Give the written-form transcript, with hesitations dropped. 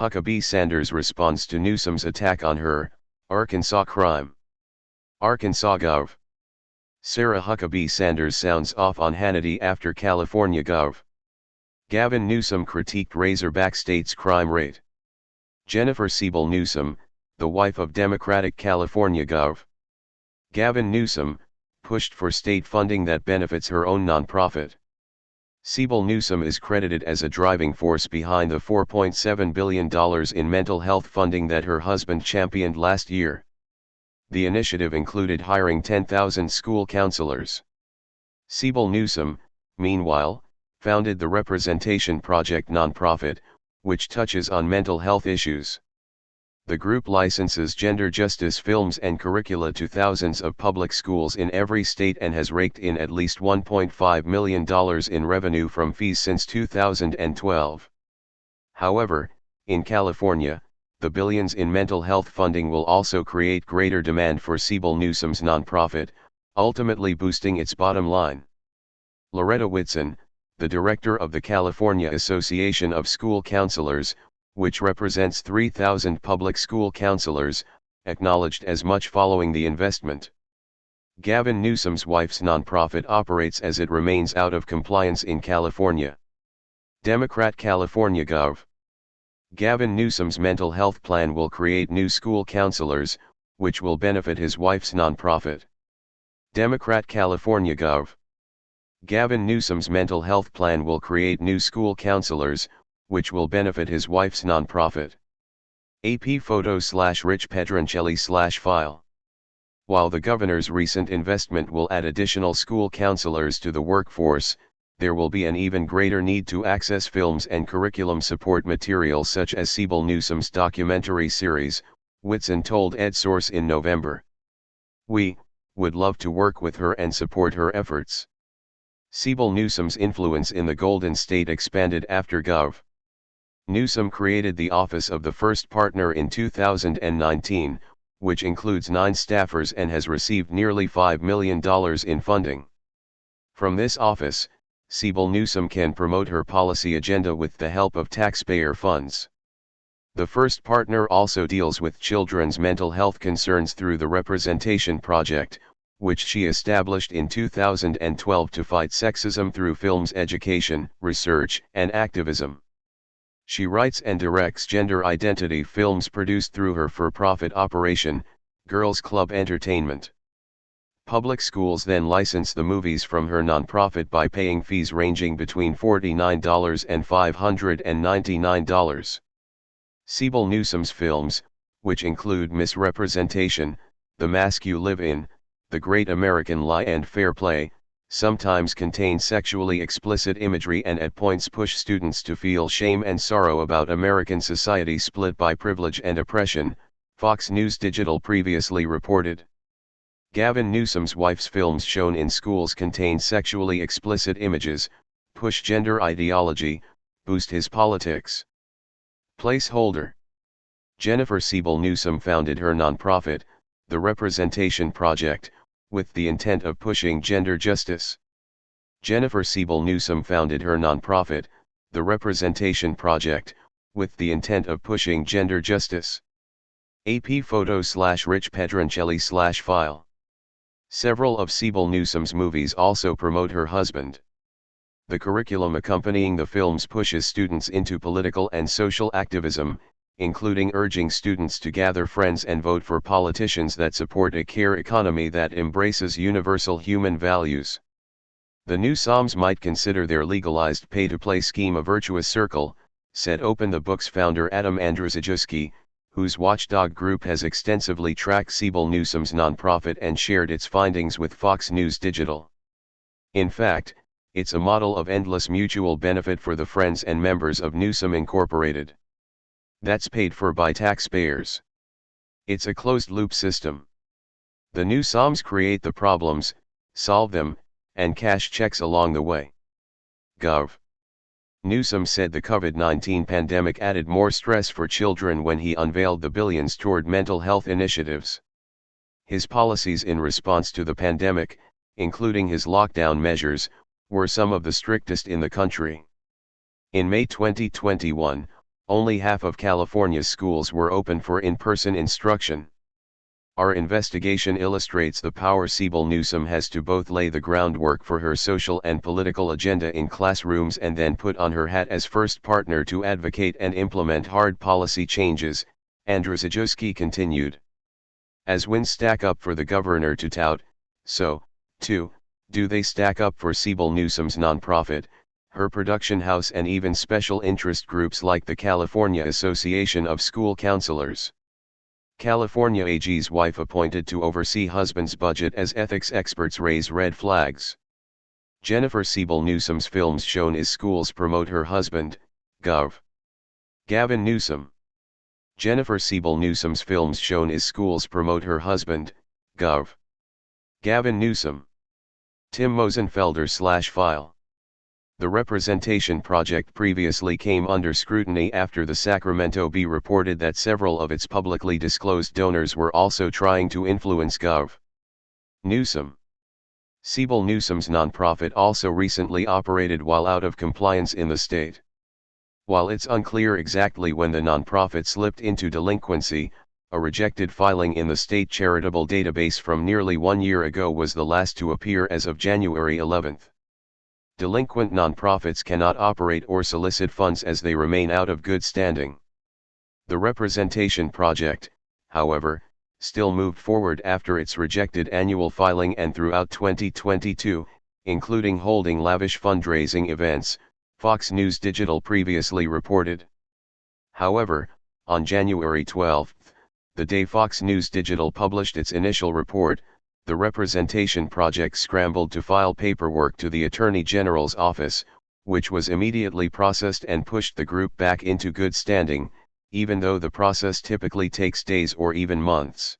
Huckabee Sanders responds to Newsom's attack on her, Arkansas crime. Arkansas Gov. Sarah Huckabee Sanders sounds off on Hannity after California Gov. Gavin Newsom critiqued Razorback state's crime rate. Jennifer Siebel Newsom, the wife of Democratic California Gov. Gavin Newsom, pushed for state funding that benefits her own nonprofit. Siebel Newsom is credited as a driving force behind the $4.7 billion in mental health funding that her husband championed last year. The initiative included hiring 10,000 school counselors. Siebel Newsom, meanwhile, founded the Representation Project nonprofit, which touches on mental health issues. The group licenses gender justice films and curricula to thousands of public schools in every state and has raked in at least $1.5 million in revenue from fees since 2012. However, in California, the billions in mental health funding will also create greater demand for Siebel Newsom's nonprofit, ultimately boosting its bottom line. Loretta Whitson, the director of the California Association of School Counselors, which represents 3,000 public school counselors, acknowledged as much following the investment. Gavin Newsom's wife's nonprofit operates as it remains out of compliance in California. Democrat California Gov. Gavin Newsom's mental health plan will create new school counselors, which will benefit his wife's nonprofit. Democrat California Gov. Gavin Newsom's mental health plan will create new school counselors, which will benefit his wife's nonprofit. AP photo/Rich Pedroncelli/file. While the governor's recent investment will add additional school counselors to the workforce, there will be an even greater need to access films and curriculum support materials such as Siebel Newsom's documentary series, Whitson told EdSource in November. "We would love to work with her and support her efforts." Siebel Newsom's influence in the Golden State expanded after Gov. Newsom created the Office of the First Partner in 2019, which includes 9 staffers and has received nearly $5 million in funding. From this office, Siebel Newsom can promote her policy agenda with the help of taxpayer funds. The First Partner also deals with children's mental health concerns through the Representation Project, which she established in 2012 to fight sexism through films education, research, and activism. She writes and directs gender identity films produced through her for-profit operation, Girls Club Entertainment. Public schools then license the movies from her nonprofit by paying fees ranging between $49 and $599. Siebel Newsom's films, which include Misrepresentation, The Mask You Live In, The Great American Lie and Fair Play, sometimes contain sexually explicit imagery and at points push students to feel shame and sorrow about American society split by privilege and oppression, Fox News Digital previously reported. Gavin Newsom's wife's films shown in schools contain sexually explicit images, push gender ideology, boost his politics. Placeholder. Jennifer Siebel Newsom founded her nonprofit, the Representation Project, with the intent of pushing gender justice. Jennifer Siebel Newsom founded her nonprofit, the Representation Project, with the intent of pushing gender justice. AP photo/Rich Pedroncelli/file. Several of Siebel Newsom's movies also promote her husband. The curriculum accompanying the films pushes students into political and social activism, including urging students to gather friends and vote for politicians that support a care economy that embraces universal human values. The Newsoms might consider their legalized pay-to-play scheme a virtuous circle, said Open the Book's founder Adam Andrzejewski, whose watchdog group has extensively tracked Siebel Newsom's nonprofit and shared its findings with Fox News Digital. In fact, it's a model of endless mutual benefit for the friends and members of Newsom Incorporated. That's paid for by taxpayers. It's a closed-loop system. The Newsoms create the problems, solve them, and cash checks along the way. Gov. Newsom said the COVID-19 pandemic added more stress for children when he unveiled the billions toward mental health initiatives. His policies in response to the pandemic, including his lockdown measures, were some of the strictest in the country. In May 2021, Only half of California's schools were open for in-person instruction. Our investigation illustrates the power Sibyl Newsom has to both lay the groundwork for her social and political agenda in classrooms and then put on her hat as first partner to advocate and implement hard policy changes, Andrzejewski continued. As wins stack up for the governor to tout, so, too, do they stack up for Sibyl Newsom's nonprofit, her production house and even special interest groups like the California Association of School Counselors. California AG's wife appointed to oversee husband's budget as ethics experts raise red flags. Jennifer Sibyl Newsom's films shown is schools promote her husband, Gov. Gavin Newsom. Jennifer Sibyl Newsom's films shown is schools promote her husband, Gov. Gavin Newsom. Tim Mosenfelder/file. The Representation Project previously came under scrutiny after the Sacramento Bee reported that several of its publicly disclosed donors were also trying to influence Gov. Newsom. Sibyl Newsom's nonprofit also recently operated while out of compliance in the state. While it's unclear exactly when the nonprofit slipped into delinquency, a rejected filing in the state charitable database from nearly 1 year ago was the last to appear as of January 11. Delinquent nonprofits cannot operate or solicit funds as they remain out of good standing. The Representation Project, however, still moved forward after its rejected annual filing and throughout 2022, including holding lavish fundraising events, Fox News Digital previously reported. However, on January 12, the day Fox News Digital published its initial report, the Representation Project scrambled to file paperwork to the Attorney General's office, which was immediately processed and pushed the group back into good standing, even though the process typically takes days or even months.